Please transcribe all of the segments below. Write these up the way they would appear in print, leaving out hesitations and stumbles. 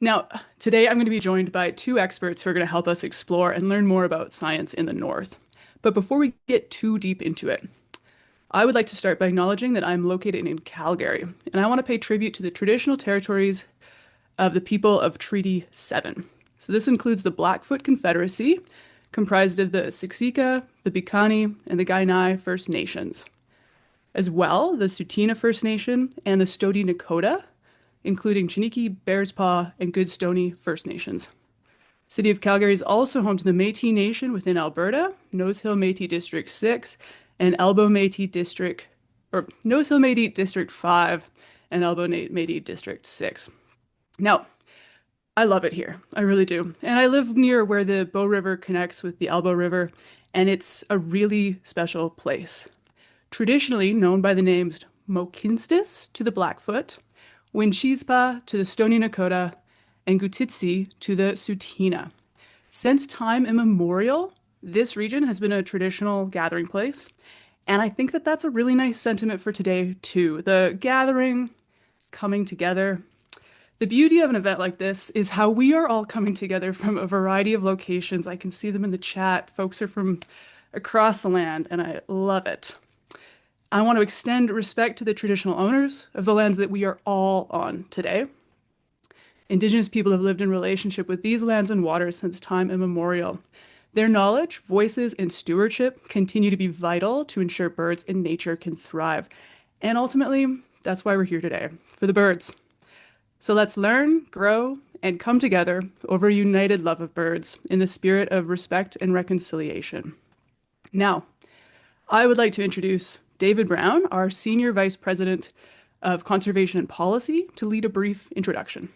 Now, today I'm going to be joined by two experts who are going to help us explore and learn more about science in the North. But before we get too deep into it, I would like to start by acknowledging that I'm located in Calgary, and I want to pay tribute to the traditional territories of the people of Treaty 7. So this includes the Blackfoot Confederacy, comprised of the Siksika, the Piikani, and the Kainai First Nations. As well, the Tsuut'ina First Nation and the Stoney Nakoda, including Chiniki, Bearspaw, and Goodstoney First Nations. City of Calgary is also home to the Métis Nation within Alberta, Nose Hill Métis District 6, and Elbow Métis District, or Nose Hill Métis District 5, and Elbow Métis District 6. Now, I love it here. I really do. And I live near where the Bow River connects with the Elbow River, and it's a really special place. Traditionally known by the names Mohkinstsis to the Blackfoot, Winchispa to the Stoney Nakoda, and Gutitsi to the Tsuut'ina. Since time immemorial, this region has been a traditional gathering place, and I think that that's a really nice sentiment for today too. The gathering, coming together. The beauty of an event like this is how we are all coming together from a variety of locations. I can see them in the chat. Folks are from across the land, and I love it. I want to extend respect to the traditional owners of the lands that we are all on today. Indigenous people have lived in relationship with these lands and waters since time immemorial. Their knowledge, voices, and stewardship continue to be vital to ensure birds and nature can thrive. And ultimately, that's why we're here today, for the birds. So let's learn, grow, and come together over a united love of birds in the spirit of respect and reconciliation. Now, I would like to introduce David Brown, our Senior Vice President of Conservation and Policy, to lead a brief introduction.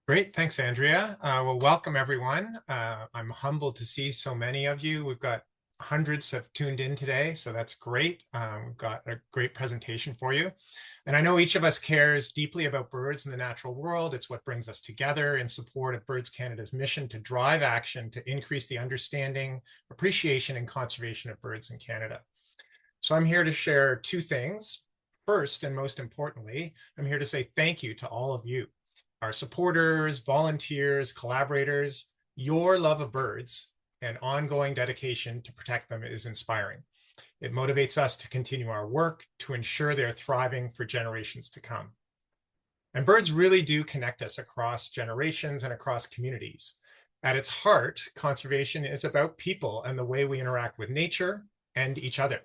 Great, thanks, Andrea. Well, welcome everyone. I'm humbled to see so many of you. We've got hundreds have tuned in today, so that's great. We've got a great presentation for you. And I know each of us cares deeply about birds in the natural world. It's what brings us together in support of Birds Canada's mission to drive action to increase the understanding, appreciation, and conservation of birds in Canada. So I'm here to share two things. First, and most importantly, I'm here to say thank you to all of you, our supporters, volunteers, collaborators. Your love of birds and ongoing dedication to protect them is inspiring. It motivates us to continue our work to ensure they're thriving for generations to come. And birds really do connect us across generations and across communities. At its heart, conservation is about people and the way we interact with nature and each other.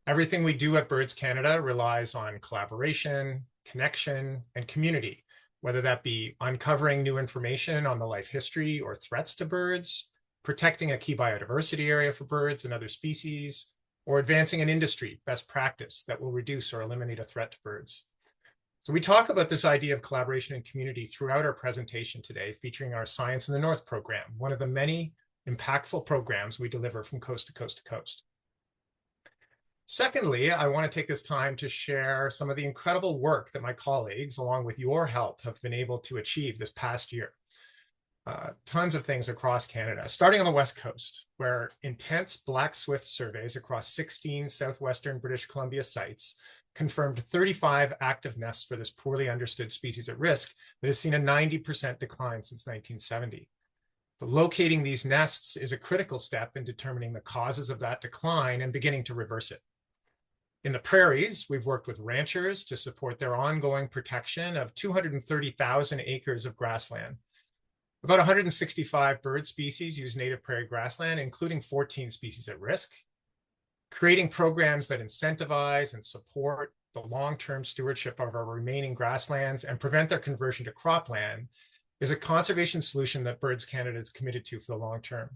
Everything we do at Birds Canada relies on collaboration, connection, and community, whether that be uncovering new information on the life history or threats to birds, protecting a key biodiversity area for birds and other species, or advancing an industry best practice that will reduce or eliminate a threat to birds. So we talk about this idea of collaboration and community throughout our presentation today, featuring our Science in the North program, one of the many impactful programs we deliver from coast to coast to coast. Secondly, I want to take this time to share some of the incredible work that my colleagues, along with your help, have been able to achieve this past year. Tons of things across Canada, starting on the West Coast, where intense black swift surveys across 16 southwestern British Columbia sites confirmed 35 active nests for this poorly understood species at risk that has seen a 90% decline since 1970. So locating these nests is a critical step in determining the causes of that decline and beginning to reverse it. In the prairies, we've worked with ranchers to support their ongoing protection of 230,000 acres of grassland. About 165 bird species use native prairie grassland, including 14 species at risk. Creating programs that incentivize and support the long-term stewardship of our remaining grasslands and prevent their conversion to cropland is a conservation solution that Birds Canada is committed to for the long term.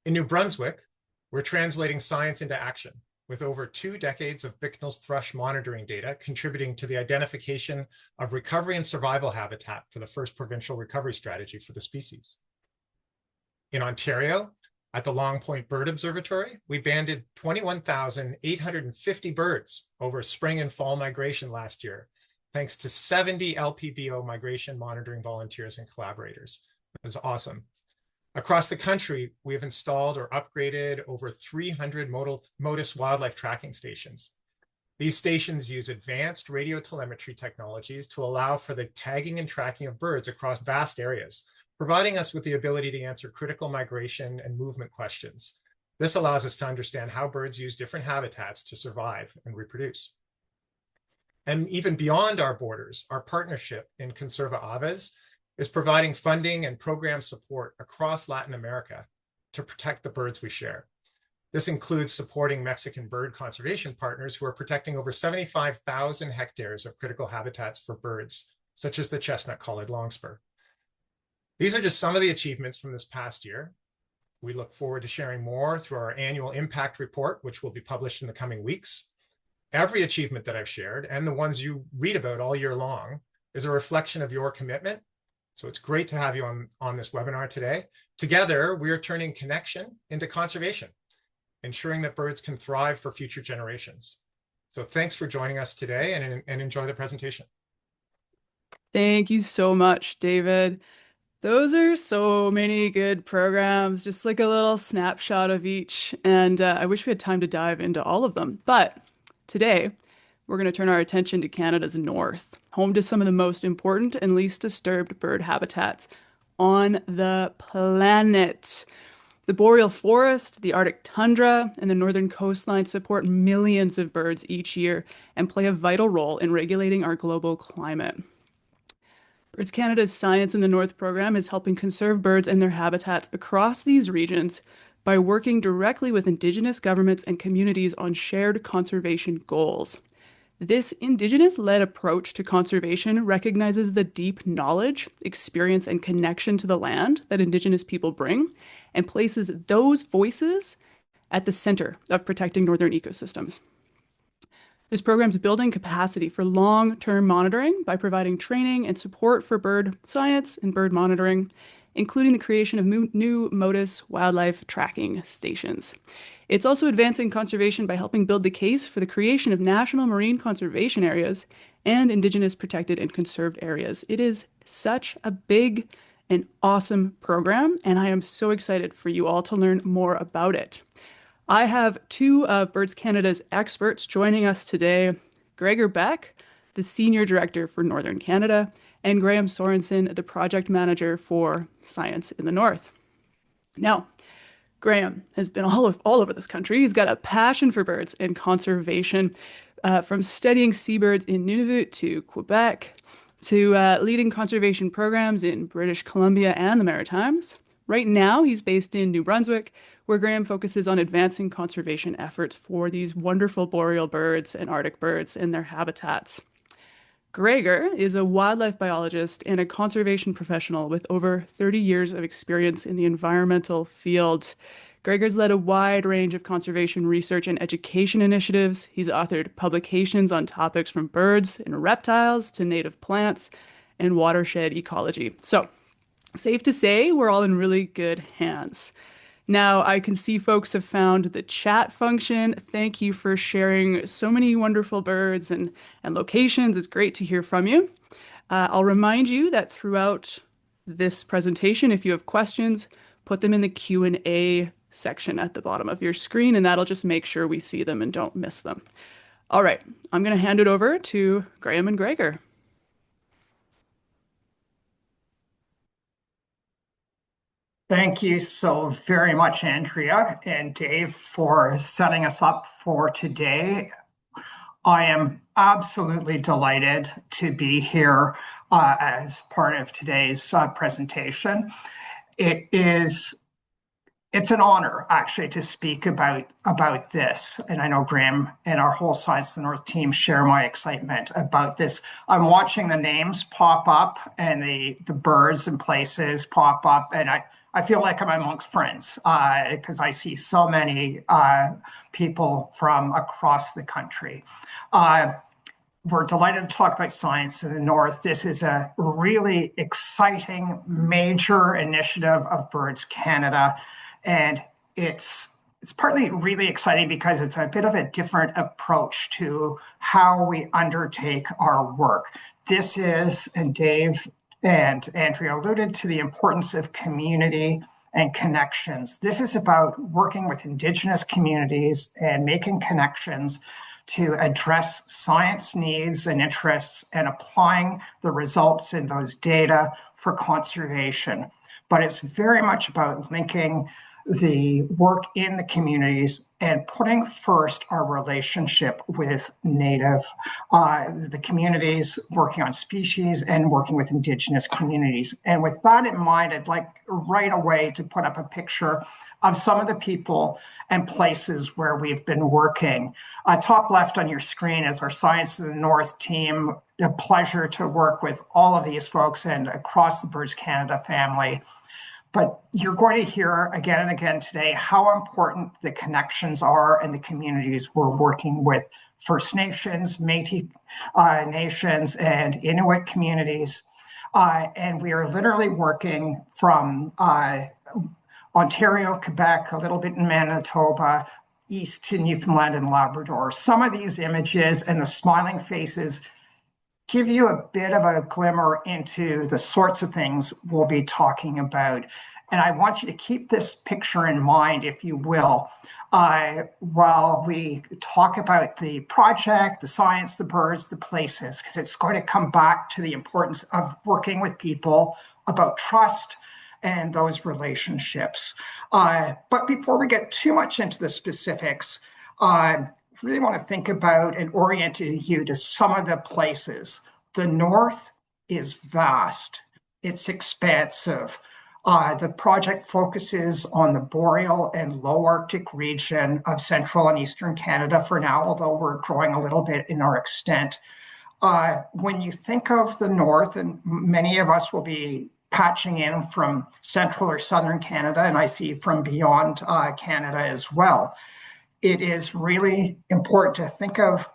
In New Brunswick, we're translating science into action, with over 2 decades of Bicknell's thrush monitoring data contributing to the identification of recovery and survival habitat for the first provincial recovery strategy for the species. In Ontario, at the Long Point Bird Observatory, we banded 21,850 birds over spring and fall migration last year, thanks to 70 LPBO migration monitoring volunteers and collaborators. It was awesome. Across the country, we have installed or upgraded over 300 Motus wildlife tracking stations. These stations use advanced radio telemetry technologies to allow for the tagging and tracking of birds across vast areas, providing us with the ability to answer critical migration and movement questions. This allows us to understand how birds use different habitats to survive and reproduce. And even beyond our borders, our partnership in Conserva Aves is providing funding and program support across Latin America to protect the birds we share. This includes supporting Mexican bird conservation partners who are protecting over 75,000 hectares of critical habitats for birds, such as the chestnut-collared longspur. These are just some of the achievements from this past year. We look forward to sharing more through our annual impact report, which will be published in the coming weeks. Every achievement that I've shared, and the ones you read about all year long, is a reflection of your commitment. So it's great to have you on this webinar today. Together, we are turning connection into conservation, ensuring that birds can thrive for future generations. So thanks for joining us today, and enjoy the presentation. Thank you so much, David. Those are so many good programs, just like a little snapshot of each. And I wish we had time to dive into all of them. But today, we're going to turn our attention to Canada's north, home to some of the most important and least disturbed bird habitats on the planet. The boreal forest, the Arctic tundra, and the northern coastline support millions of birds each year and play a vital role in regulating our global climate. Birds Canada's Science in the North program is helping conserve birds and their habitats across these regions by working directly with Indigenous governments and communities on shared conservation goals. This Indigenous-led approach to conservation recognizes the deep knowledge, experience, and connection to the land that Indigenous people bring and places those voices at the center of protecting northern ecosystems. This program is building capacity for long-term monitoring by providing training and support for bird science and bird monitoring, including the creation of new Motus wildlife tracking stations. It's also advancing conservation by helping build the case for the creation of national marine conservation areas and Indigenous protected and conserved areas. It is such a big and awesome program, and I am so excited for you all to learn more about it. I have two of Birds Canada's experts joining us today, Gregor Beck, the Senior Director for Northern Canada, and Graham Sorensen, the Project Manager for Science in the North. Now, Graham has been all over this country. He's got a passion for birds and conservation, from studying seabirds in Nunavut to Quebec, to leading conservation programs in British Columbia and the Maritimes. Right now, he's based in New Brunswick, where Graham focuses on advancing conservation efforts for these wonderful boreal birds and Arctic birds and their habitats. Gregor is a wildlife biologist and a conservation professional with over 30 years of experience in the environmental field. Gregor's led a wide range of conservation research and education initiatives. He's authored publications on topics from birds and reptiles to native plants and watershed ecology. So, safe to say, we're all in really good hands. Now, I can see folks have found the chat function. Thank you for sharing so many wonderful birds and locations. It's great to hear from you. I'll remind you that throughout this presentation, if you have questions, put them in the Q&A section at the bottom of your screen, and that'll just make sure we see them and don't miss them. All right, I'm going to hand it over to Graham and Gregor. Thank you so very much, Andrea and Dave, for setting us up for today. I am absolutely delighted to be here as part of today's presentation. It's an honor, actually, to speak about this. And I know Graham and our whole Science in the North team share my excitement about this. I'm watching the names pop up and the birds and places pop up, and I feel like I'm amongst friends because I see so many people from across the country. We're delighted to talk about Science in the North. This is a really exciting, major initiative of Birds Canada. And it's partly really exciting because it's a bit of a different approach to how we undertake our work. This is, and Dave and Andrea alluded to, the importance of community and connections. This is about working with Indigenous communities and making connections to address science needs and interests and applying the results in those data for conservation. But it's very much about linking the work in the communities and putting first our relationship with native, the communities, working on species and working with Indigenous communities. And with that in mind, I'd like right away to put up a picture of some of the people and places where we've been working. Top left on your screen is our Science in the North team. A pleasure to work with all of these folks and across the Birds Canada family. But you're going to hear again and again today how important the connections are in the communities we're working with: First Nations, Métis nations, and Inuit communities. And we are literally working from Ontario, Quebec, a little bit in Manitoba, east to Newfoundland and Labrador. Some of these images and the smiling faces give you a bit of a glimmer into the sorts of things we'll be talking about. And I want you to keep this picture in mind, if you will, while we talk about the project, the science, the birds, the places, because it's going to come back to the importance of working with people, about trust and those relationships. But before we get too much into the specifics, really want to think about and orient you to some of the places. The North is vast. It's expansive. The project focuses on the boreal and low Arctic region of central and eastern Canada for now, although we're growing a little bit in our extent. When you think of the North, and many of us will be patching in from central or southern Canada, and I see from beyond Canada as well, it is really important to think of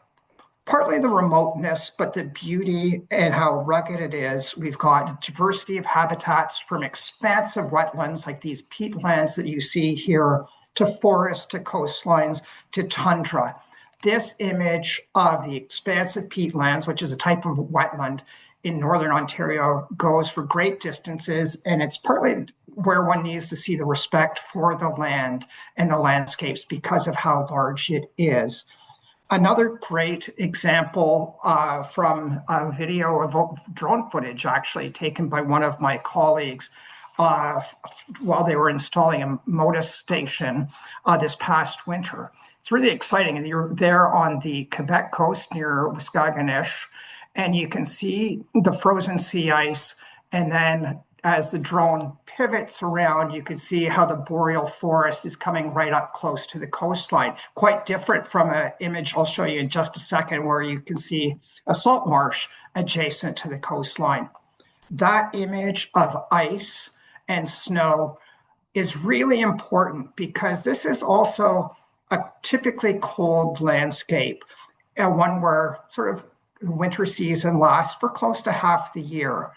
partly the remoteness, but the beauty and how rugged it is. We've got diversity of habitats from expansive wetlands like these peatlands that you see here, to forests, to coastlines, to tundra. This image of the expansive peatlands, which is a type of wetland in northern Ontario, goes for great distances, and it's partly where one needs to see the respect for the land and the landscapes because of how large it is. Another great example from a video of drone footage actually taken by one of my colleagues while they were installing a MODIS station this past winter. It's really exciting. You're there on the Quebec coast near Waskaganish, and you can see the frozen sea ice, and then as the drone pivots around, you can see how the boreal forest is coming right up close to the coastline. Quite different from an image I'll show you in just a second, where you can see a salt marsh adjacent to the coastline. That image of ice and snow is really important because this is also a typically cold landscape, and one where sort of the winter season lasts for close to half the year.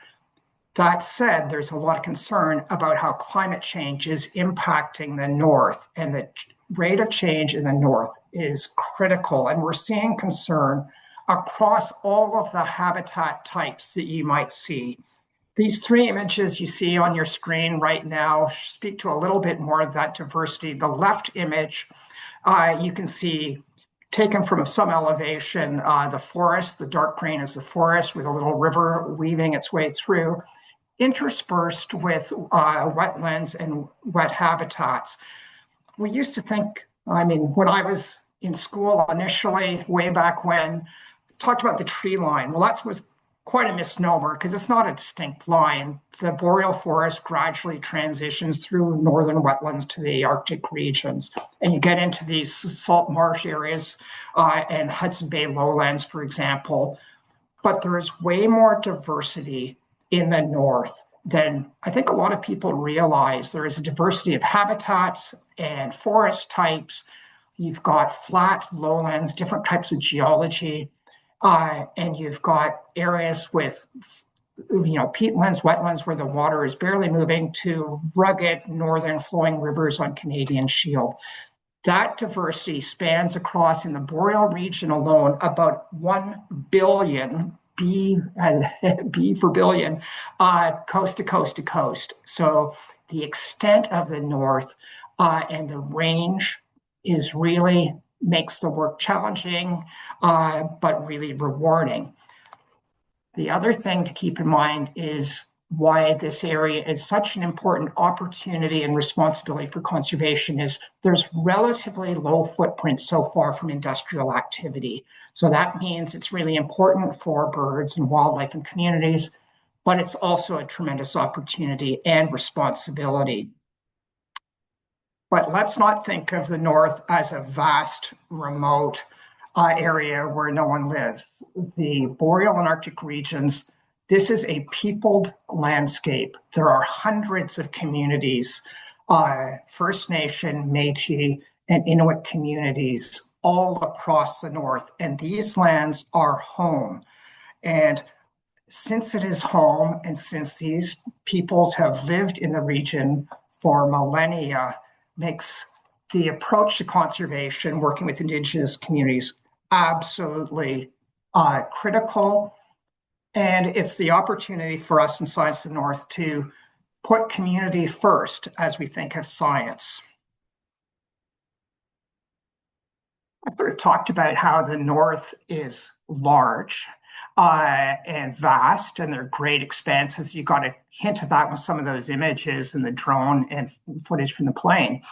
That said, there's a lot of concern about how climate change is impacting the North, and the rate of change in the North is critical. And we're seeing concern across all of the habitat types that you might see. These three images you see on your screen right now speak to a little bit more of that diversity. The left image, you can see taken from some elevation, the forest, the dark green is the forest with a little river weaving its way through, interspersed with wetlands and wet habitats. We used to think, when I was in school initially, way back when, talked about the tree line. Well, that was quite a misnomer because it's not a distinct line. The boreal forest gradually transitions through northern wetlands to the Arctic regions, and you get into these salt marsh areas and Hudson Bay lowlands, for example. But there is way more diversity in the North than I think a lot of people realize. There is a diversity of habitats and forest types. You've got flat lowlands, different types of geology, and you've got areas with peatlands, wetlands where the water is barely moving, to rugged northern flowing rivers on Canadian Shield. That diversity spans across, in the boreal region alone, about 1 billion B for billion, coast to coast to coast. So the extent of the North and the range is really makes the work challenging, but really rewarding. The other thing to keep in mind is why this area is such an important opportunity and responsibility for conservation is there's relatively low footprint so far from industrial activity. So that means it's really important for birds and wildlife and communities, but it's also a tremendous opportunity and responsibility. But let's not think of the North as a vast, remote area where no one lives. The boreal and Arctic regions, this is a peopled landscape. There are hundreds of communities, First Nation, Métis, and Inuit communities all across the North, and these lands are home. And since it is home, and since these peoples have lived in the region for millennia, makes the approach to conservation, working with Indigenous communities, absolutely critical. And it's the opportunity for us in Science of the North to put community first as we think of science. I sort of talked about how the North is large and vast, and they're great expanses. You got a hint of that with some of those images in the drone and footage from the plane.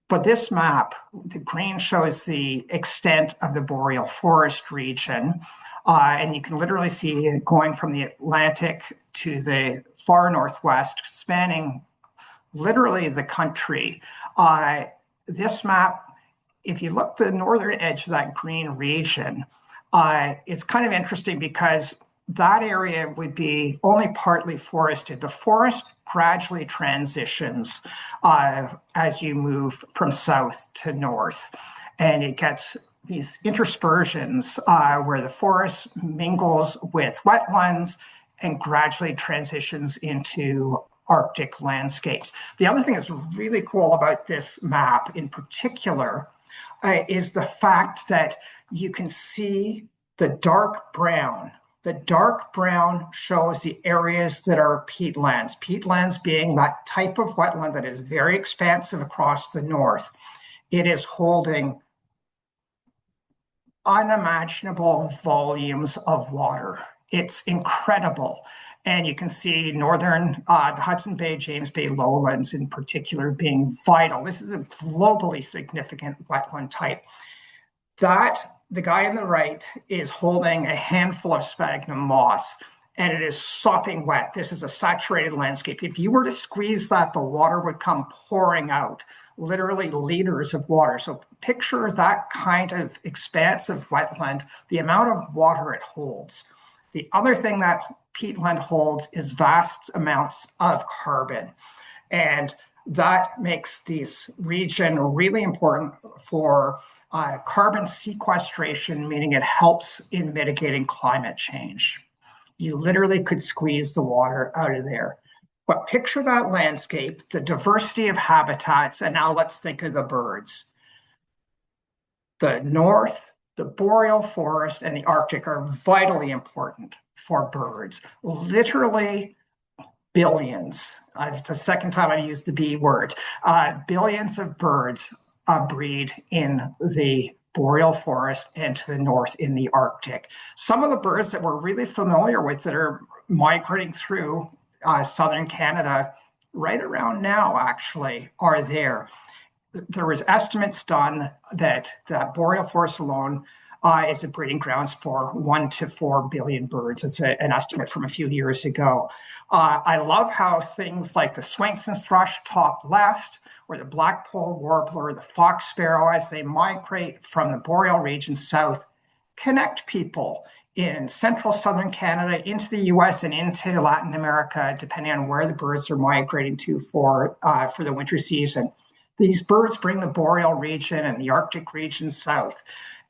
But this map, the green shows the extent of the boreal forest region. And you can literally see it going from the Atlantic to the far northwest, spanning literally the country. This map, if you look at the northern edge of that green region, it's kind of interesting because that area would be only partly forested. The forest gradually transitions as you move from south to north, and it gets these interspersions where the forest mingles with wetlands and gradually transitions into Arctic landscapes. The other thing that's really cool about this map in particular is the fact that you can see the dark brown. The dark brown shows the areas that are peatlands. Peatlands being that type of wetland that is very expansive across the north. It is holding unimaginable volumes of water. It's incredible. And you can see northern, the Hudson Bay, James Bay lowlands in particular being vital. This is a globally significant wetland type. The guy on the right is holding a handful of sphagnum moss, and it is sopping wet. This is a saturated landscape. If you were to squeeze that, the water would come pouring out, literally liters of water. So picture that kind of expansive wetland, the amount of water it holds. The other thing that peatland holds is vast amounts of carbon. And that makes this region really important for carbon sequestration, meaning it helps in mitigating climate change. You literally could squeeze the water out of there. But picture that landscape, the diversity of habitats, and now let's think of the birds. The North, the boreal forest, and the Arctic are vitally important for birds. Literally billions. The second time I used the B word. Billions of birds breed in the boreal forest and to the north in the Arctic. Some of the birds that we're really familiar with that are migrating through southern Canada right around now actually are there. There was estimates done that the boreal forest alone is a breeding grounds for 1 to 4 billion birds. It's an estimate from a few years ago. I love how things like the Swainson thrush top left, or the black-polled warbler, the fox sparrow, as they migrate from the boreal region south, connect people in central southern Canada into the US and into Latin America, depending on where the birds are migrating to for the winter season. These birds bring the boreal region and the Arctic region south.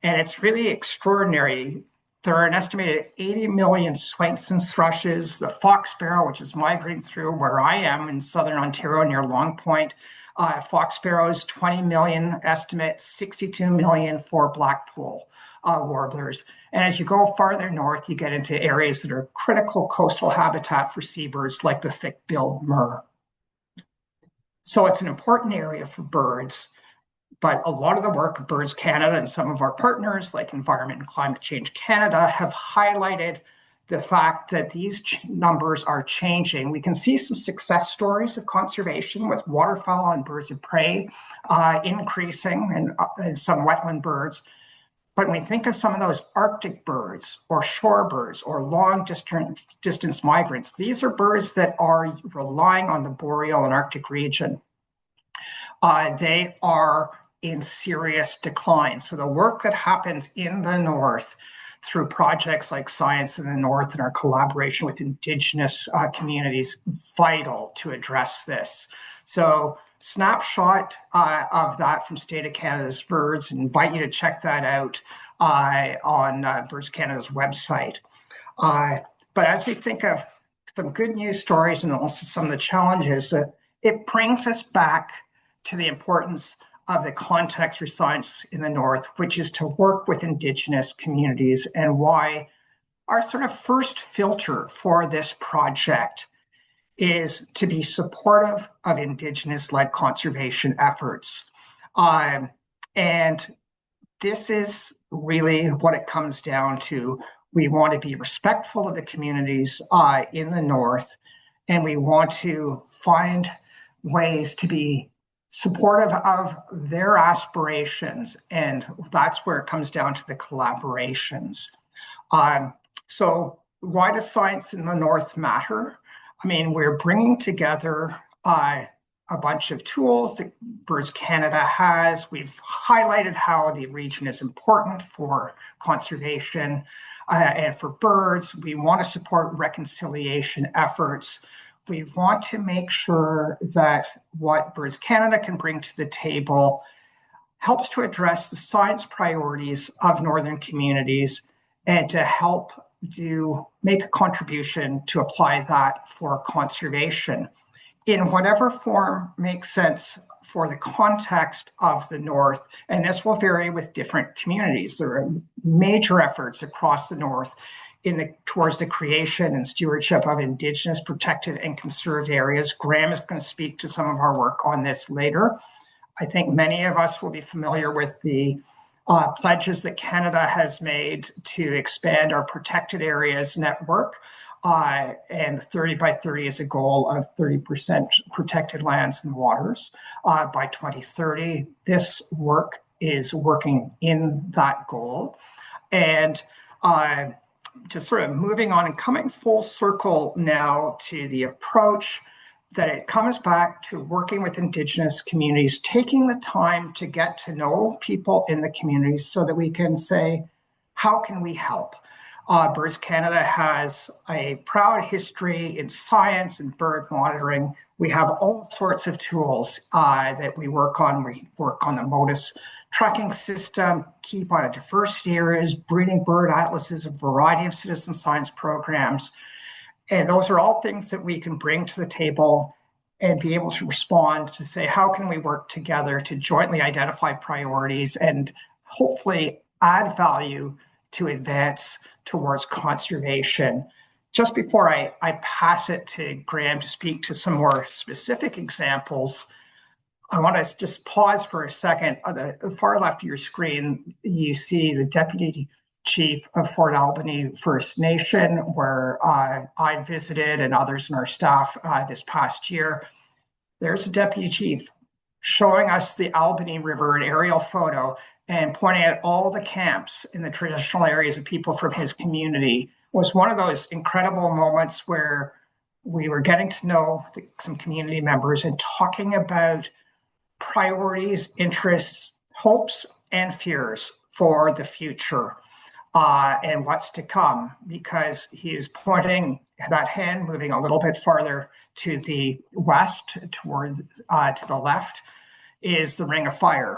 And it's really extraordinary. There are an estimated 80 million Swainson thrushes, the fox sparrow, which is migrating through where I am in southern Ontario near Long Point. Fox sparrows, 20 million estimate, 62 million for black-polled warblers. And as you go farther north, you get into areas that are critical coastal habitat for seabirds like the thick-billed murre. So it's an important area for birds. But a lot of the work of Birds Canada and some of our partners, like Environment and Climate Change Canada, have highlighted the fact that these numbers are changing. We can see some success stories of conservation with waterfowl and birds of prey increasing and some wetland birds. But when we think of some of those Arctic birds or shorebirds or long distance migrants, these are birds that are relying on the boreal and Arctic region. They are in serious decline. So the work that happens in the north through projects like Science in the North and our collaboration with Indigenous communities, vital to address this. So snapshot of that from State of Canada's Birds, and invite you to check that out on Birds Canada's website. But as we think of some good news stories and also some of the challenges, it brings us back to the importance of the context for science in the North, which is to work with Indigenous communities, and why our sort of first filter for this project is to be supportive of Indigenous-led conservation efforts. And this is really what it comes down to. We want to be respectful of the communities in the North, and we want to find ways to be supportive of their aspirations, and that's where it comes down to the collaborations. So why does Science in the North matter? I mean, we're bringing together a bunch of tools that Birds Canada has. We've highlighted how the region is important for conservation and for birds. We want to support reconciliation efforts. We want to make sure that what Birds Canada can bring to the table helps to address the science priorities of Northern communities and to help make a contribution to apply that for conservation in whatever form makes sense for the context of the North. And this will vary with different communities. There are major efforts across the North towards the creation and stewardship of Indigenous protected and conserved areas. Graham is going to speak to some of our work on this later. I think many of us will be familiar with the pledges that Canada has made to expand our protected areas network. And 30 by 30 is a goal of 30% protected lands and waters by 2030. This work is working in that goal. And just sort of moving on and coming full circle now to the approach that it comes back to working with Indigenous communities, taking the time to get to know people in the communities so that we can say, how can we help? Birds Canada has a proud history in science and bird monitoring. We have all sorts of tools that we work on. We work on the MODIS tracking system, key biodiversity areas, breeding bird atlases, a variety of citizen science programs. And those are all things that we can bring to the table and be able to respond to say, how can we work together to jointly identify priorities and hopefully add value to advance towards conservation. Just before I pass it to Graham to speak to some more specific examples, I want to just pause for a second. On the far left of your screen, you see the Deputy Chief of Fort Albany First Nation, where I visited and others in our staff this past year. There's the Deputy Chief showing us the Albany River, an aerial photo, and pointing at all the camps in the traditional areas of people from his community. It was one of those incredible moments where we were getting to know some community members and talking about priorities, interests, hopes, and fears for the future and what's to come, because he is pointing that hand, moving a little bit farther to the west, toward to the left, is the Ring of Fire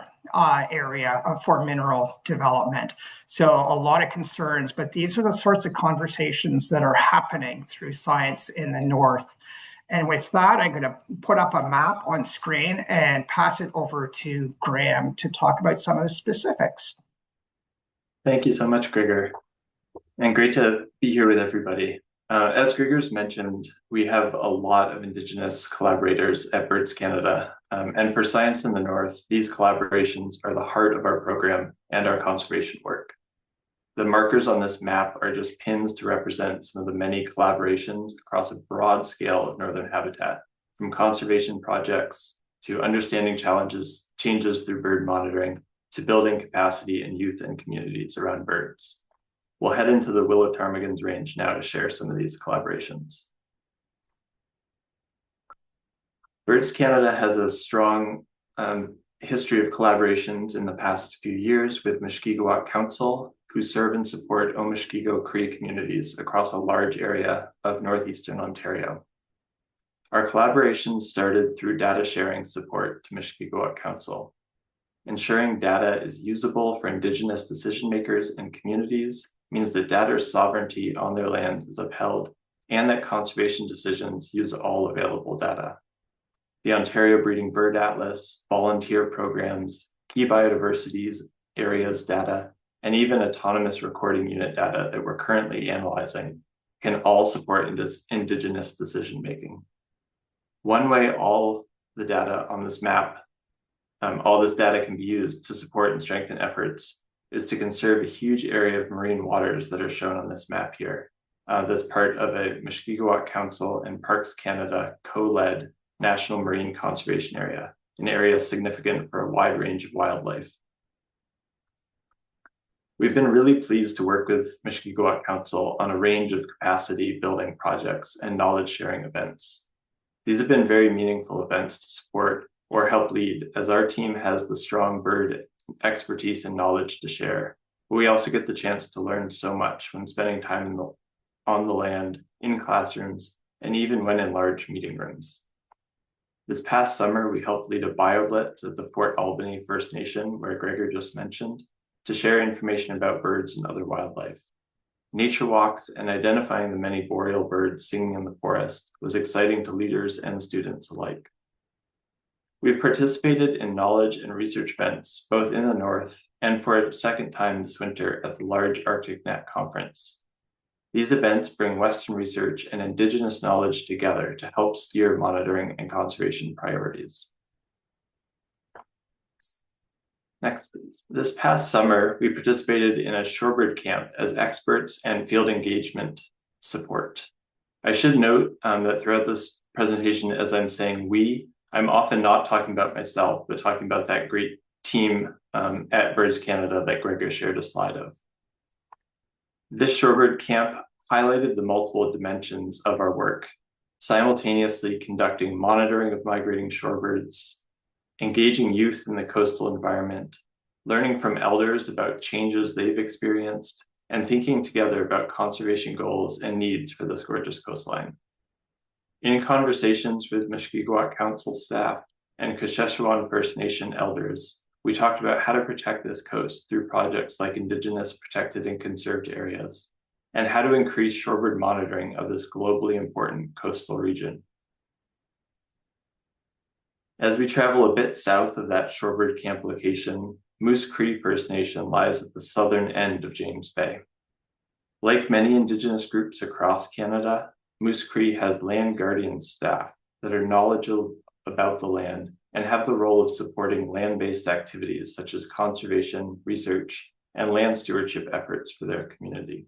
area for mineral development. So a lot of concerns, but these are the sorts of conversations that are happening through Science in the North. And with that, I'm going to put up a map on screen and pass it over to Graham to talk about some of the specifics. Thank you so much, Gregor. And great to be here with everybody. As Gregor's mentioned, we have a lot of Indigenous collaborators at Birds Canada. And for Science in the North, these collaborations are the heart of our program and our conservation work. The markers on this map are just pins to represent some of the many collaborations across a broad scale of northern habitat, from conservation projects to understanding changes through bird monitoring, to building capacity in youth and communities around birds. We'll head into the Willow Ptarmigans Range now to share some of these collaborations. Birds Canada has a strong history of collaborations in the past few years with Mushkegowuk Council, who serve and support Omushkego Cree communities across a large area of northeastern Ontario. Our collaboration started through data sharing support to Mushkegowuk Council. Ensuring data is usable for Indigenous decision makers and communities means that data sovereignty on their land is upheld and that conservation decisions use all available data. The Ontario Breeding Bird Atlas, volunteer programs, key biodiversities areas data, and even autonomous recording unit data that we're currently analyzing can all support Indigenous decision making. One way all the data on this map, all this data can be used to support and strengthen efforts is to conserve a huge area of marine waters that are shown on this map here. That's part of a Mushkegowuk Council and Parks Canada co-led National Marine Conservation Area, an area significant for a wide range of wildlife. We've been really pleased to work with Mushkegowuk Council on a range of capacity building projects and knowledge sharing events. These have been very meaningful events to support or help lead, as our team has the strong bird expertise and knowledge to share. But we also get the chance to learn so much when spending time on the land, in classrooms, and even when in large meeting rooms. This past summer, we helped lead a BioBlitz at the Fort Albany First Nation, where Gregor just mentioned, to share information about birds and other wildlife. Nature walks and identifying the many boreal birds singing in the forest was exciting to leaders and students alike. We've participated in knowledge and research events, both in the North and for a second time this winter at the large ArcticNet conference. These events bring Western research and Indigenous knowledge together to help steer monitoring and conservation priorities. Next, please. This past summer, we participated in a shorebird camp as experts and field engagement support. I should note that throughout this presentation, as I'm saying we, I'm often not talking about myself, but talking about that great team at Birds Canada that Gregor shared a slide of. This shorebird camp highlighted the multiple dimensions of our work, simultaneously conducting monitoring of migrating shorebirds, engaging youth in the coastal environment, learning from elders about changes they've experienced, and thinking together about conservation goals and needs for this gorgeous coastline. In conversations with Mushkegowuk Council staff and Quechua First Nation elders, we talked about how to protect this coast through projects like Indigenous protected and conserved areas, and how to increase shorebird monitoring of this globally important coastal region. As we travel a bit south of that shorebird camp location, Moose Cree First Nation lies at the southern end of James Bay. Like many Indigenous groups across Canada, Moose Cree has land guardian staff that are knowledgeable about the land and have the role of supporting land-based activities such as conservation, research, and land stewardship efforts for their community.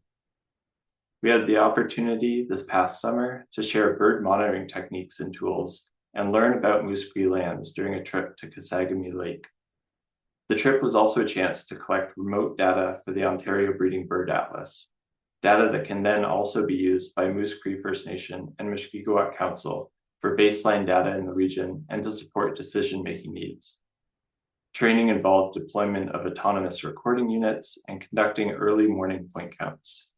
We had the opportunity this past summer to share bird monitoring techniques and tools and learn about Moose Cree lands during a trip to Kasagami Lake. The trip was also a chance to collect remote data for the Ontario Breeding Bird Atlas, data that can then also be used by Moose Cree First Nation and Mushkegowuk Council for baseline data in the region and to support decision-making needs. Training involved deployment of autonomous recording units and conducting early morning point counts.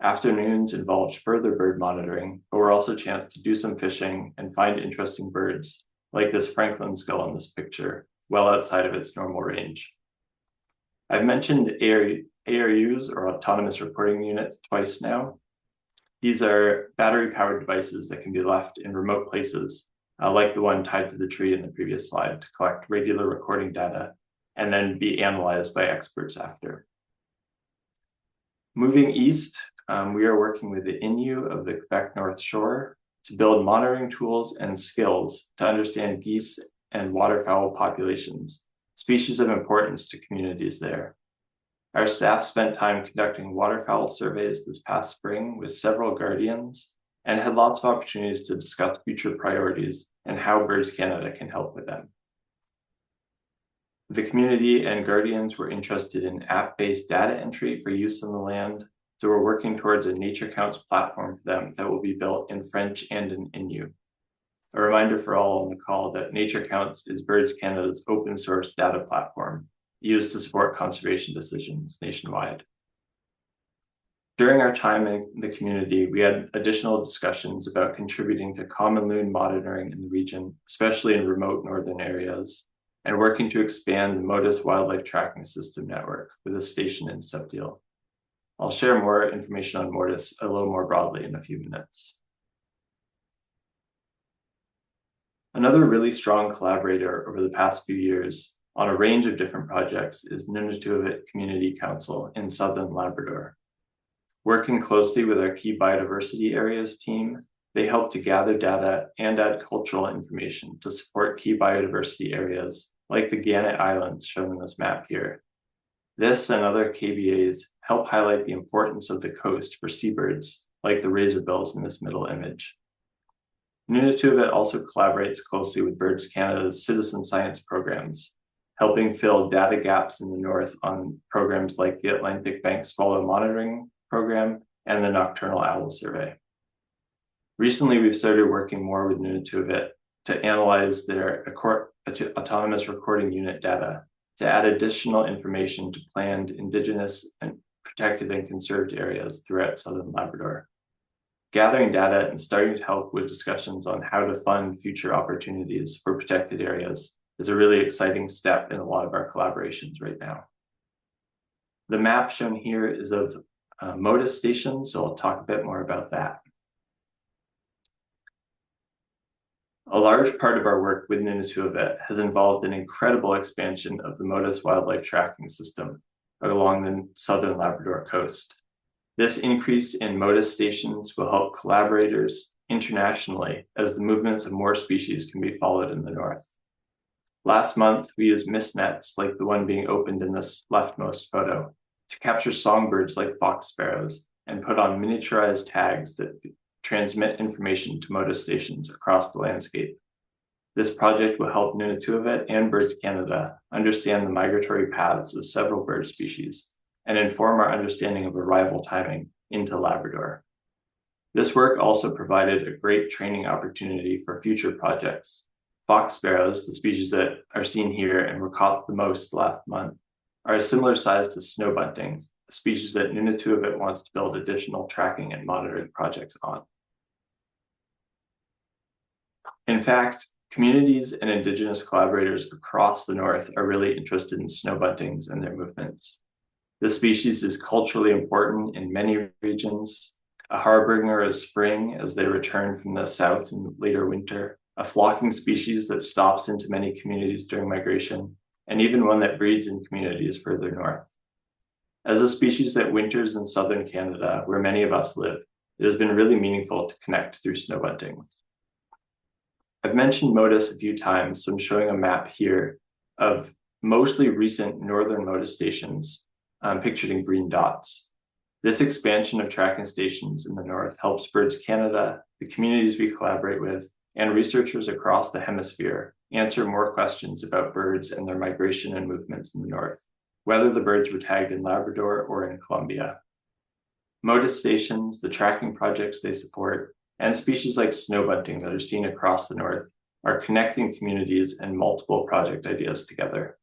Afternoons involved further bird monitoring, but were also a chance to do some fishing and find interesting birds, like this Franklin skull in this picture, well outside of its normal range. I've mentioned ARUs, or autonomous recording units, twice now. These are battery-powered devices that can be left in remote places, like the one tied to the tree in the previous slide, to collect regular recording data and then be analyzed by experts after. Moving east, we are working with the Innu of the Quebec North Shore to build monitoring tools and skills to understand geese and waterfowl populations, species of importance to communities there. Our staff spent time conducting waterfowl surveys this past spring with several guardians and had lots of opportunities to discuss future priorities and how Birds Canada can help with them. The community and guardians were interested in app-based data entry for use on the land, so we're working towards a Nature Counts platform for them that will be built in French and in Innu. A reminder for all on the call that Nature Counts is Birds Canada's open source data platform used to support conservation decisions nationwide. During our time in the community, we had additional discussions about contributing to common loon monitoring in the region, especially in remote northern areas, and working to expand the Motus Wildlife Tracking System network with a station in Sept-Îles. I'll share more information on Motus a little more broadly in a few minutes. Another really strong collaborator over the past few years on a range of different projects is Nunatuavut Community Council in Southern Labrador. Working closely with our key biodiversity areas team, they help to gather data and add cultural information to support key biodiversity areas like the Gannett Islands shown in this map here. This and other KBAs help highlight the importance of the coast for seabirds like the razorbills in this middle image. Nunatuavut also collaborates closely with Birds Canada's citizen science programs, helping fill data gaps in the north on programs like the Atlantic Bank Swallow Monitoring Program and the Nocturnal Owl Survey. Recently, we've started working more with Nunatuavut to analyze their autonomous recording unit data to add additional information to planned Indigenous and protected and conserved areas throughout Southern Labrador. Gathering data and starting to help with discussions on how to fund future opportunities for protected areas is a really exciting step in a lot of our collaborations right now. The map shown here is of Motus Station, so I'll talk a bit more about that. A large part of our work with Nunatuavut has involved an incredible expansion of the Motus Wildlife Tracking System along the Southern Labrador coast. This increase in Motus stations will help collaborators internationally as the movements of more species can be followed in the north. Last month, we used mist nets like the one being opened in this leftmost photo to capture songbirds like fox sparrows and put on miniaturized tags that transmit information to Motus stations across the landscape. This project will help Nunatuavut and Birds Canada understand the migratory paths of several bird species and inform our understanding of arrival timing into Labrador. This work also provided a great training opportunity for future projects. Fox sparrows, the species that are seen here and were caught the most last month, are a similar size to snow buntings, a species that Nunatuavut wants to build additional tracking and monitoring projects on. In fact, communities and Indigenous collaborators across the north are really interested in snow buntings and their movements. This species is culturally important in many regions, a harbinger of spring as they return from the south in later winter, a flocking species that stops into many communities during migration, and even one that breeds in communities further north. As a species that winters in southern Canada, where many of us live, it has been really meaningful to connect through snow buntings. I've mentioned Motus a few times, so I'm showing a map here of mostly recent northern Motus stations, pictured in green dots. This expansion of tracking stations in the north helps Birds Canada, the communities we collaborate with, and researchers across the hemisphere answer more questions about birds and their migration and movements in the north, whether the birds were tagged in Labrador or in Colombia. Motus stations, the tracking projects they support, and species like snow bunting that are seen across the north are connecting communities and multiple project ideas together.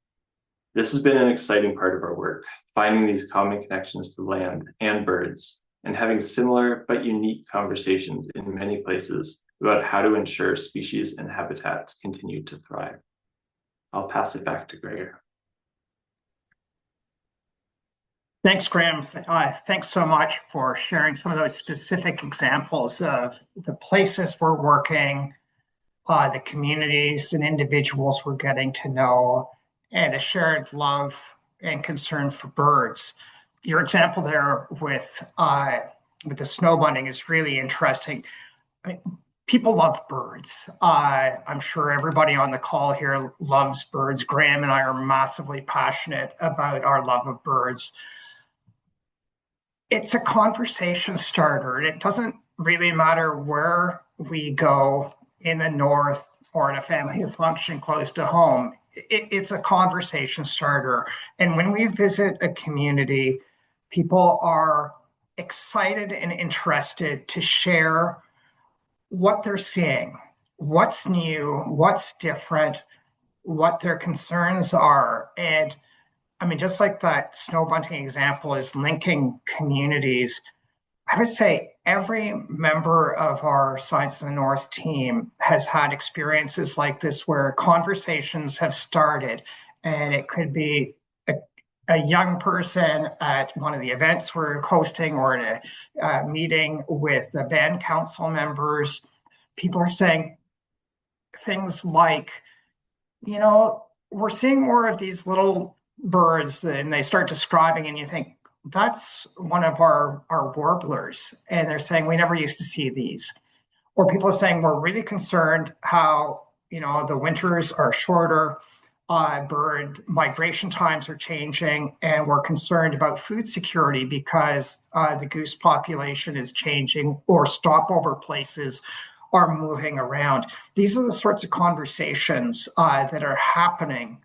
This has been an exciting part of our work, finding these common connections to land and birds, and having similar but unique conversations in many places about how to ensure species and habitats continue to thrive. I'll pass it back to Gregor. Thanks, Graham. Thanks so much for sharing some of those specific examples of the places we're working, the communities and individuals we're getting to know, and a shared love and concern for birds. Your example there with with the snow bunting is really interesting. I mean, people love birds. I'm sure everybody on the call here loves birds. Graham and I are massively passionate about our love of birds. It's a conversation starter, and it doesn't really matter where we go in the north or in a family function close to home. It's a conversation starter. And when we visit a community, people are excited and interested to share what they're seeing, what's new, what's different, what their concerns are. And I mean, just like that snow bunting example is linking communities, I would say every member of our Science in the North team has had experiences like this where conversations have started, and it could be a young person at one of the events we're hosting or at a meeting with the band council members. People are saying things like, you know, we're seeing more of these little birds, and they start describing, and you think, that's one of our warblers. And they're saying, we never used to see these. Or people are saying, we're really concerned how, you know, the winters are shorter, bird migration times are changing, and we're concerned about food security because the goose population is changing or stopover places are moving around. These are the sorts of conversations that are happening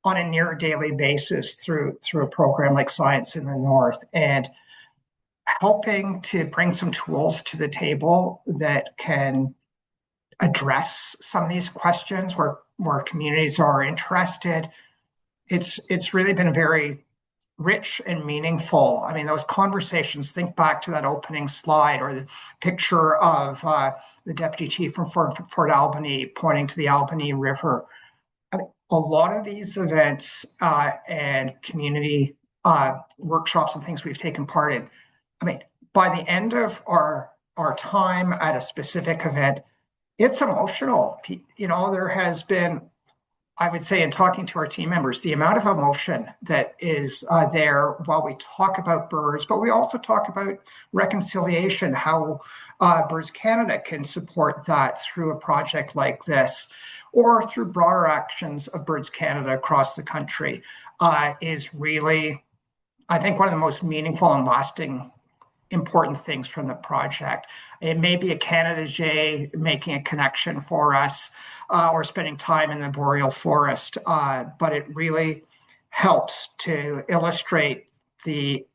on a near daily basis through a program like Science in the North, and helping to bring some tools to the table that can address some of these questions where communities are interested. It's really been very rich and meaningful. I mean, those conversations, think back to that opening slide or the picture of the deputy chief from Fort Albany pointing to the Albany River. I mean, a lot of these events and community workshops and things we've taken part in, I mean, by the end of our time at a specific event, it's emotional. You know, there has been, I would say, in talking to our team members, the amount of emotion that is there while we talk about birds, but we also talk about reconciliation, how Birds Canada can support that through a project like this, or through broader actions of Birds Canada across the country, is really, I think, one of the most meaningful and lasting important things from the project. It may be a Canada Jay making a connection for us, or spending time in the boreal forest, but it really helps to illustrate the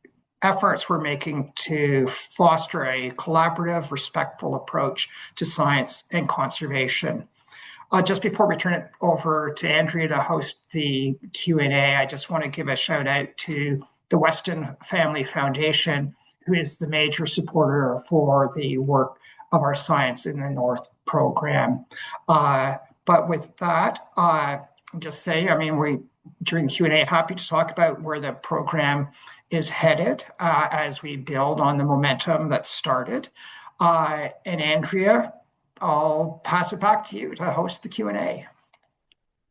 efforts we're making to foster a collaborative, respectful approach to science and conservation. Just before we turn it over to Andrea to host the Q&A, I just want to give a shout out to the Weston Family Foundation, who is the major supporter for the work of our Science in the North program. But with that, just say, I mean, we, during Q&A, happy to talk about where the program is headed as we build on the momentum that started. And Andrea, I'll pass it back to you to host the Q&A.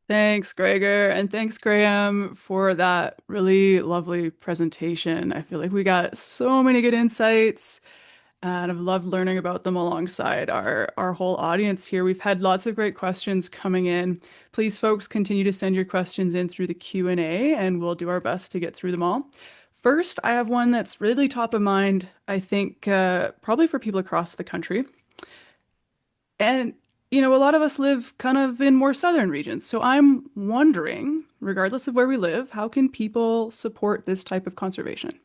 Thanks, Gregor, and thanks, Graham, for that really lovely presentation. I feel like we got so many good insights, and I've loved learning about them alongside our whole audience here. We've had lots of great questions coming in. Please, folks, continue to send your questions in through the Q&A, and we'll do our best to get through them all. First, I have one that's really top of mind, I think, probably for people across the country. And, you know, a lot of us live kind of in more southern regions. So I'm wondering, regardless of where we live, how can people support this type of conservation?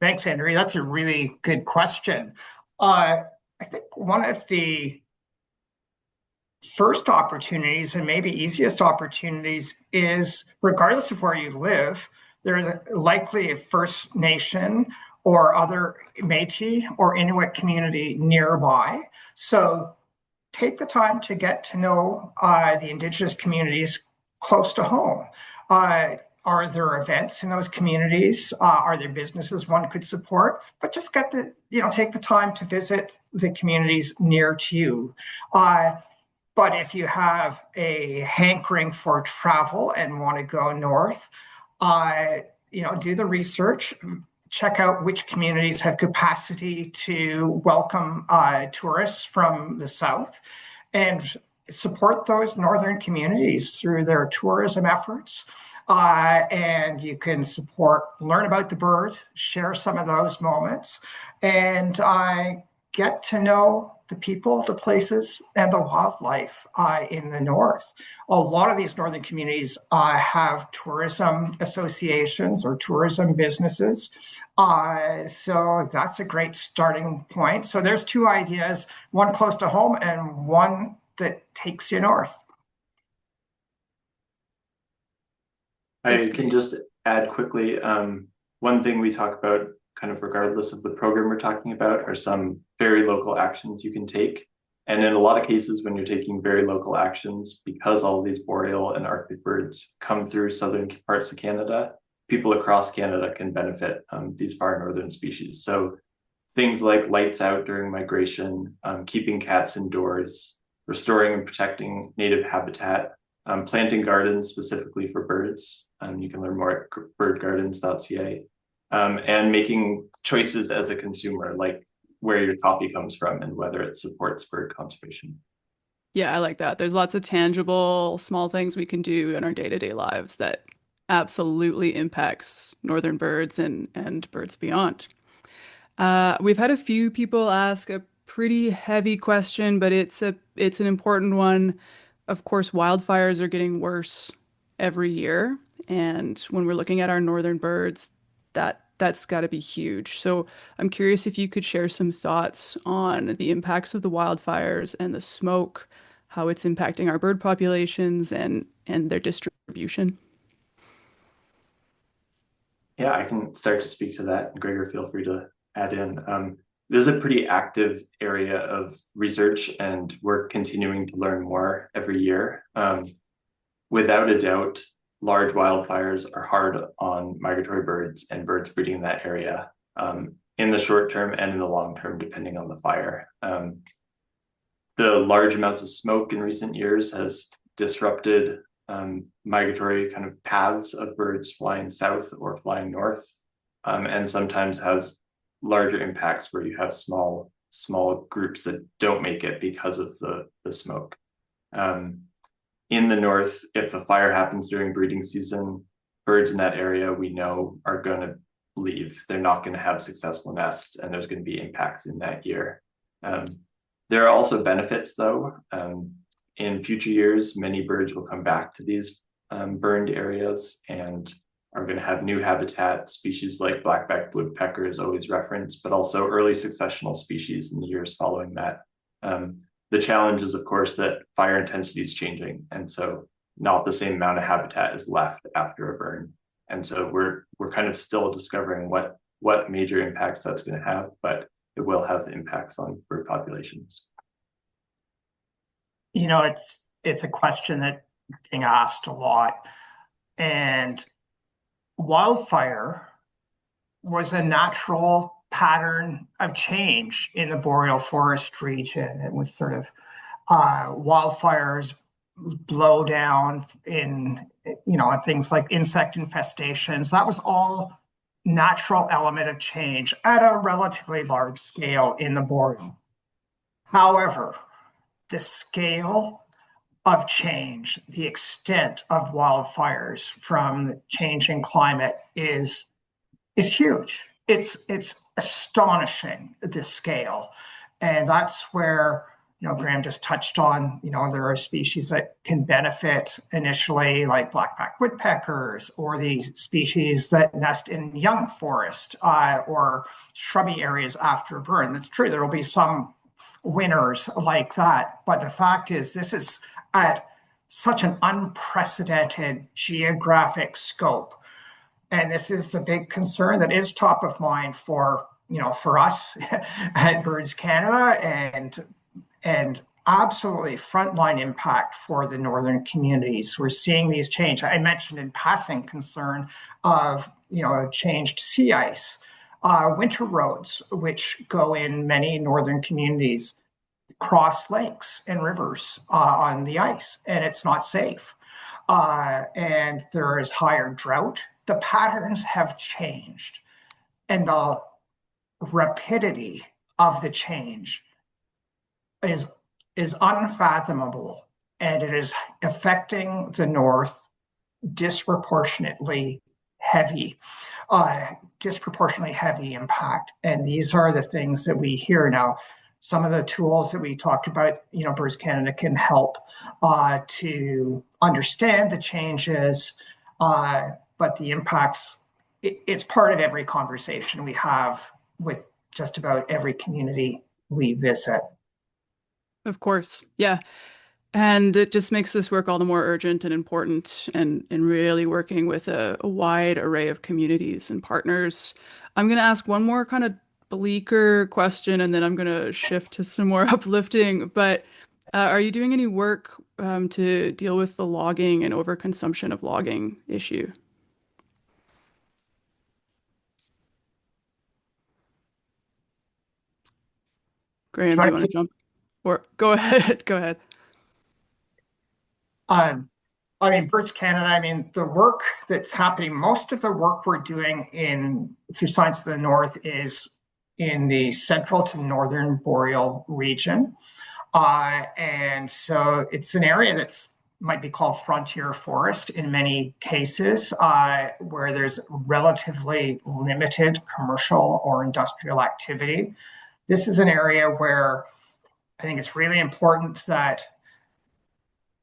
Thanks, Andrea. That's a really good question. I think one of the first opportunities and maybe easiest opportunities is, regardless of where you live, there's likely a First Nation or other Métis or Inuit community nearby. So take the time to get to know the Indigenous communities close to home. Are there events in those communities? Are there businesses one could support? But just take the time to visit the communities near to you. But if you have a hankering for travel and want to go north, do the research, check out which communities have capacity to welcome tourists from the south and support those northern communities through their tourism efforts. And you can learn about the birds, share some of those moments, and get to know the people, the places, and the wildlife in the north. A lot of these northern communities have tourism associations or tourism businesses. So that's a great starting point. So there's two ideas, one close to home and one that takes you north. I can just add quickly, one thing we talk about kind of regardless of the program we're talking about are some very local actions you can take. And in a lot of cases, when you're taking very local actions, because all of these boreal and Arctic birds come through southern parts of Canada, people across Canada can benefit these far northern species. So things like lights out during migration, keeping cats indoors, restoring and protecting native habitat, planting gardens specifically for birds. You can learn more at birdgardens.ca. And making choices as a consumer, like where your coffee comes from and whether it supports bird conservation. Yeah, I like that. There's lots of tangible, small things we can do in our day-to-day lives that absolutely impacts northern birds and birds beyond. We've had a few people ask a pretty heavy question, but it's an important one. Of course, wildfires are getting worse every year, and when we're looking at our northern birds, that's got to be huge. So I'm curious if you could share some thoughts on the impacts of the wildfires and the smoke, how it's impacting our bird populations and their distribution. Yeah, I can start to speak to that. Gregor, feel free to add in. This is a pretty active area of research, and we're continuing to learn more every year. Without a doubt, large wildfires are hard on migratory birds and birds breeding in that area, in the short term and in the long term, depending on the fire. The large amounts of smoke in recent years has disrupted migratory kind of paths of birds flying south or flying north, and sometimes has larger impacts where you have small groups that don't make it because of the smoke. In the north, if a fire happens during breeding season, birds in that area we know are going to leave. They're not going to have successful nests, and there's going to be impacts in that year. There are also benefits, though. In future years, many birds will come back to these burned areas and are going to have new habitat. Species like black-backed woodpecker is always referenced, but also early successional species in the years following that. The challenge is, of course, that fire intensity is changing, and so not the same amount of habitat is left after a burn. And so we're kind of still discovering what major impacts that's going to have, but it will have impacts on bird populations. You know, it's a question that's being asked a lot, and wildfire was a natural pattern of change in the boreal forest region. It was sort of wildfires blow down in, things like insect infestations. That was all natural element of change at a relatively large scale in the boreal. However, the scale of change, the extent of wildfires from the changing climate is huge. It's astonishing, the scale. And that's where, Graham just touched on, there are species that can benefit initially, like black-backed woodpeckers, or these species that nest in young forest or shrubby areas after a burn. That's true. There will be some winners like that. But the fact is, this is at such an unprecedented geographic scope. And this is a big concern that is top of mind for us at Birds Canada, and absolutely frontline impact for the northern communities. We're seeing these change. I mentioned in passing concern of changed sea ice, winter roads, which go in many northern communities, cross lakes and rivers on the ice, and it's not safe. And there is higher drought. The patterns have changed. and the rapidity of the change is unfathomable, and it is affecting the North disproportionately heavy impact. And these are the things that we hear now. Some of the tools that we talked about, Birds Canada can help to understand the changes, but the impacts, it's part of every conversation we have with just about every community we visit. Of course. Yeah. And it just makes this work all the more urgent and important and really working with a wide array of communities and partners. I'm going to ask one more kind of bleaker question and then I'm going to shift to some more uplifting. But are you doing any work to deal with the logging and overconsumption of logging issue? Graham, do you want to jump? Or go ahead. Go ahead. Birds Canada, the work that's happening, most of the work we're doing through Science of the North is in the central to northern boreal region. And so it's an area that's might be called frontier forest in many cases, where there's relatively limited commercial or industrial activity. This is an area where I think it's really important that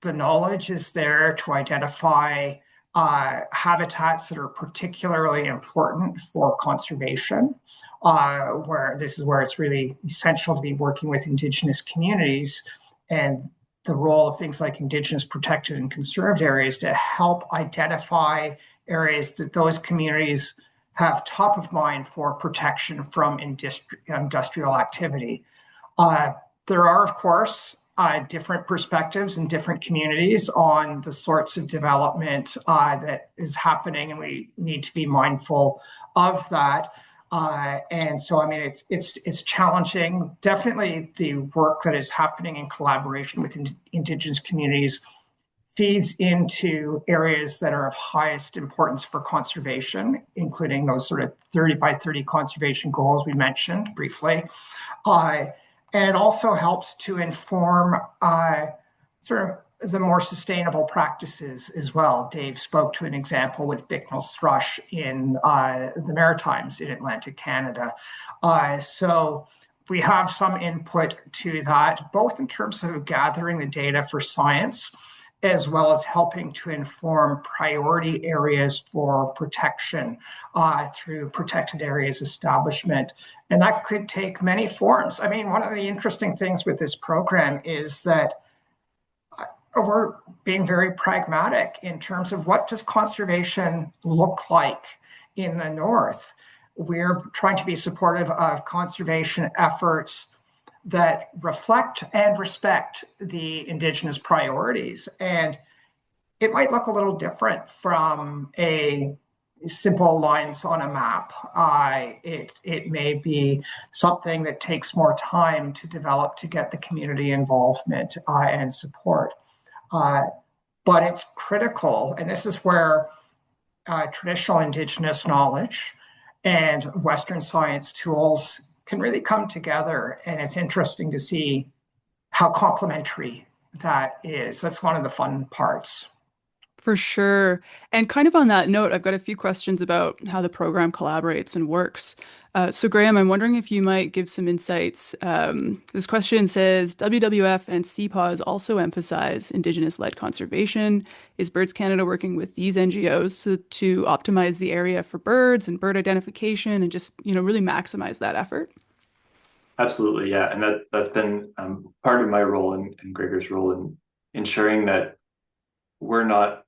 the knowledge is there to identify habitats that are particularly important for conservation, where it's really essential to be working with Indigenous communities and the role of things like Indigenous protected and conserved areas to help identify areas that those communities have top of mind for protection from industrial activity. There are, of course, different perspectives in different communities on the sorts of development that is happening, and we need to be mindful of that. And so, it's challenging. Definitely, the work that is happening in collaboration with Indigenous communities feeds into areas that are of highest importance for conservation, including those sort of 30 by 30 conservation goals we mentioned briefly. And it also helps to inform sort of the more sustainable practices as well. Dave spoke to an example with Bicknell's thrush in the Maritimes in Atlantic Canada. So we have some input to that, both in terms of gathering the data for science, as well as helping to inform priority areas for protection through protected areas establishment. And that could take many forms. One of the interesting things with this program is that we're being very pragmatic in terms of what does conservation look like in the North. We're trying to be supportive of conservation efforts that reflect and respect the Indigenous priorities. And it might look a little different from a simple lines on a map. It may be something that takes more time to develop to get the community involvement and support. But it's critical, and this is where traditional Indigenous knowledge and Western science tools can really come together. And it's interesting to see how complementary that is. That's one of the fun parts. For sure. And kind of on that note, I've got a few questions about how the program collaborates and works. So Graham, I'm wondering if you might give some insights. This question says, WWF and CPAWS also emphasize Indigenous-led conservation. Is Birds Canada working with these NGOs to optimize the area for birds and bird identification and just, really maximize that effort? Absolutely, yeah. And that's been part of my role and Gregor's role in ensuring that we're not,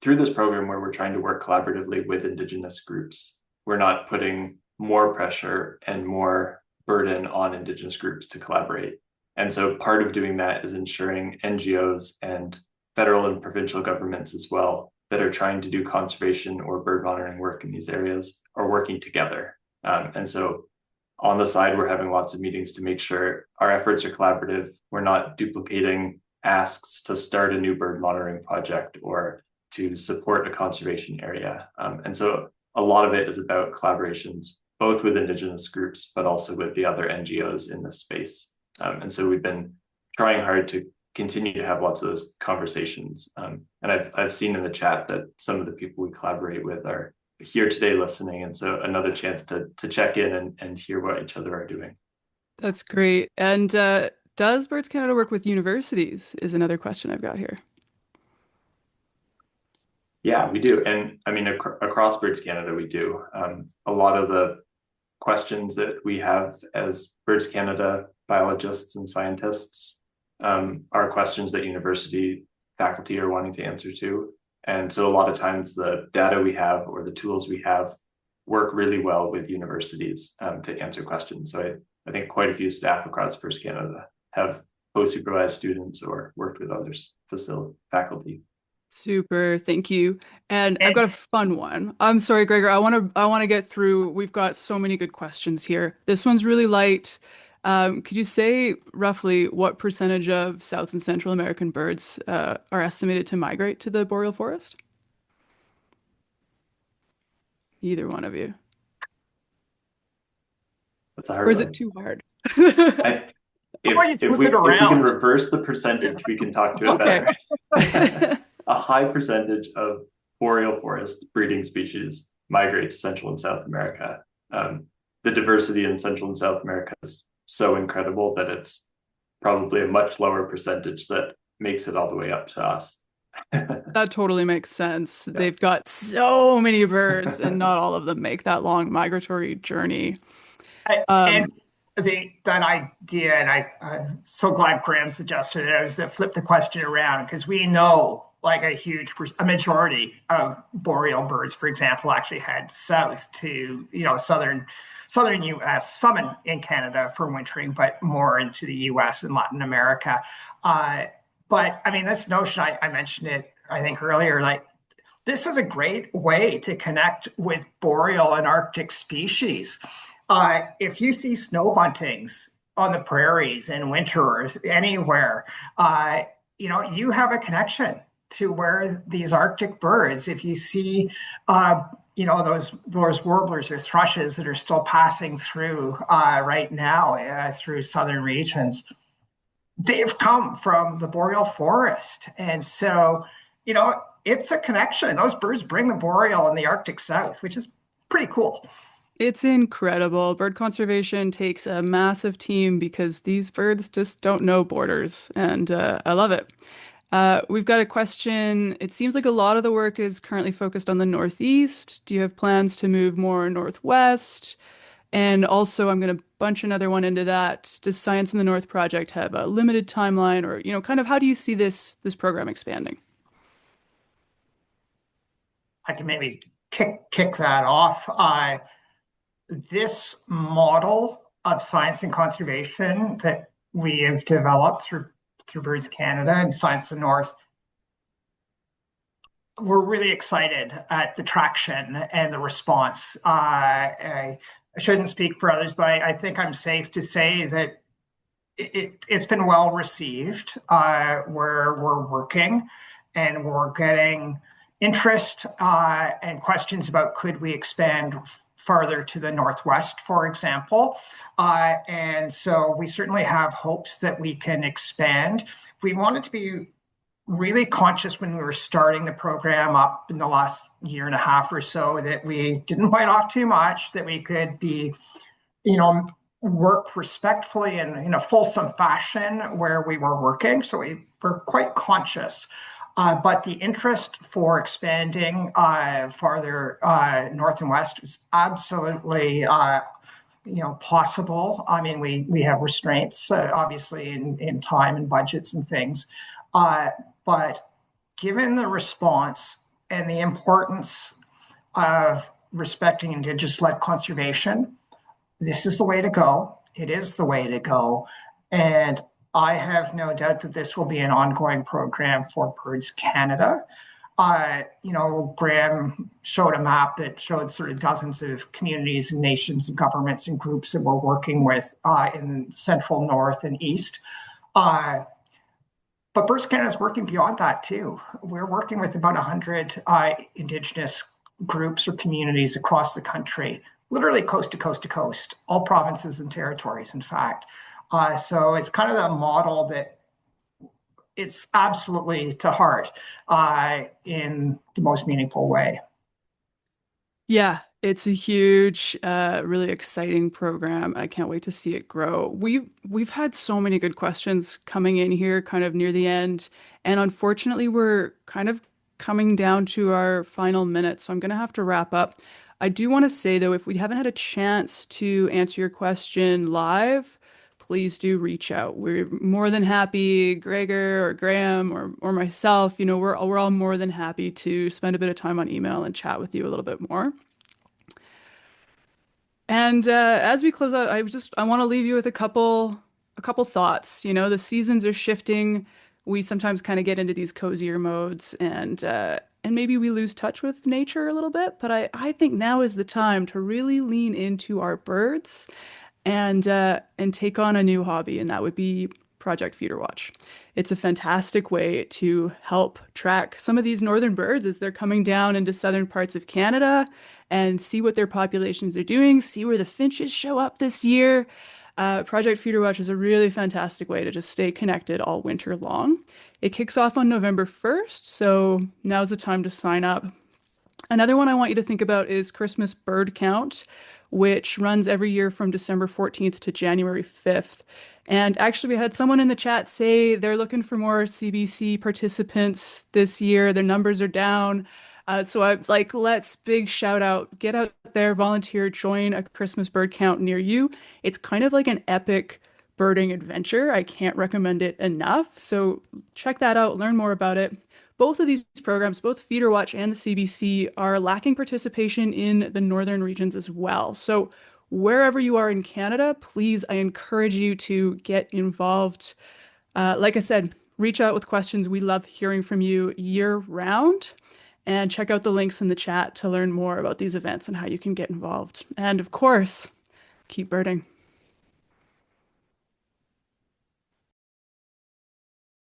through this program where we're trying to work collaboratively with Indigenous groups, we're not putting more pressure and more burden on Indigenous groups to collaborate. And so part of doing that is ensuring NGOs and federal and provincial governments as well that are trying to do conservation or bird monitoring work in these areas are working together. And so on the side, we're having lots of meetings to make sure our efforts are collaborative. We're not duplicating asks to start a new bird monitoring project or to support a conservation area. And so a lot of it is about collaborations, both with Indigenous groups, but also with the other NGOs in this space. And so we've been trying hard to continue to have lots of those conversations. And I've seen in the chat that some of the people we collaborate with are here today listening. And so another chance to check in and hear what each other are doing. That's great. And does Birds Canada work with universities is another question I've got here. Yeah, we do. And I mean, across Birds Canada, we do. A lot of the questions that we have as Birds Canada biologists and scientists are questions that university faculty are wanting to answer to. And so a lot of times the data we have or the tools we have work really well with universities to answer questions. So I think quite a few staff across Birds Canada have post-supervised students or worked with others, faculty. Super, thank you. And I've got a fun one. I'm sorry, Gregor. I want to get through. We've got so many good questions here. This one's really light. Could you say roughly what percentage of South and Central American birds are estimated to migrate to the boreal forest? Either one of you. That's a hard Or is one. it too hard? If we can reverse the percentage, we can talk to it better. A high percentage of boreal forest breeding species migrate to Central and South America. The diversity in Central and South America is so incredible that it's probably a much lower percentage that makes it all the way up to us. That totally makes sense. Yeah. They've got so many birds, and not all of them make that long migratory journey. And that idea, and I'm so glad Graham suggested it, is to flip the question around, because we know like a majority of boreal birds, for example, actually head south to southern U.S., some in Canada for wintering, but more into the U.S. and Latin America. But I mean, this notion, I mentioned it, I think earlier, like this is a great way to connect with boreal and Arctic species. If you see snow buntings on the prairies in winter or anywhere, you have a connection to where these Arctic birds. If you see, those warblers or thrushes that are still passing through right now through southern regions, they've come from the boreal forest. And so, it's a connection. Those birds bring the boreal and the Arctic south, which is pretty cool. It's incredible. Bird conservation takes a massive team because these birds just don't know borders, and I love it. We've got a question. It seems like a lot of the work is currently focused on the Northeast. Do you have plans to move more Northwest? And also, I'm going to bunch another one into that. Does Science in the North project have a limited timeline, or kind of how do you see this program expanding? I can maybe kick that off. This model of science and conservation that we have developed through Birds Canada and Science in the North, we're really excited at the traction and the response. I shouldn't speak for others, but I think I'm safe to say that it's been well received where we're working, and we're getting interest and questions about could we expand farther to the Northwest, for example. And so we certainly have hopes that we can expand. We wanted to be really conscious when we were starting the program up in the last year and a half or so that we didn't bite off too much, that we could be, work respectfully and in a fulsome fashion where we were working. So we were quite conscious. But the interest for expanding farther north and west is absolutely possible. I mean, we have restraints, obviously, in time and budgets and things. But given the response and the importance of respecting Indigenous-led conservation, this is the way to go. It is the way to go. And I have no doubt that this will be an ongoing program for Birds Canada. Graham showed a map that showed sort of dozens of communities and nations and governments and groups that we're working with in Central, North, and East. But Birds Canada is working beyond that too. We're working with about 100 Indigenous groups or communities across the country, literally coast to coast to coast, all provinces and territories, in fact. So it's kind of a model that it's absolutely to heart in the most meaningful way. Yeah, it's a huge, really exciting program. I can't wait to see it grow. We've had so many good questions coming in here kind of near the end, and unfortunately we're kind of coming down to our final minute, so I'm gonna have to wrap up. I do want to say though, if we haven't had a chance to answer your question live, please do reach out. We're more than happy, Gregor or Graham or myself, we're all more than happy to spend a bit of time on email and chat with you a little bit more. And as we close out, I want to leave you with a couple thoughts. The seasons are shifting. We sometimes kind of get into these cozier modes, and maybe we lose touch with nature a little bit. But I think now is the time to really lean into our birds and take on a new hobby, and that would be Project Feeder Watch. It's a fantastic way to help track some of these northern birds as they're coming down into southern parts of Canada and see what their populations are doing, see where the finches show up this year. Project Feeder Watch is a really fantastic way to just stay connected all winter long. It kicks off on November 1st, so now's the time to sign up. Another one I want you to think about is Christmas Bird Count, which runs every year from December 14th to January 5th. And actually, we had someone in the chat say they're looking for more CBC participants this year. Their numbers are down. So let's big shout out, get out there, volunteer, join a Christmas bird count near you. It's kind of like an epic birding adventure. I can't recommend it enough. So check that out, learn more about it. Both of these programs, both Feeder Watch and the CBC, are lacking participation in the northern regions as well. So wherever you are in Canada, please, I encourage you to get involved. Like I said, reach out with questions. We love hearing from you year round. And check out the links in the chat to learn more about these events and how you can get involved. And of course, keep birding.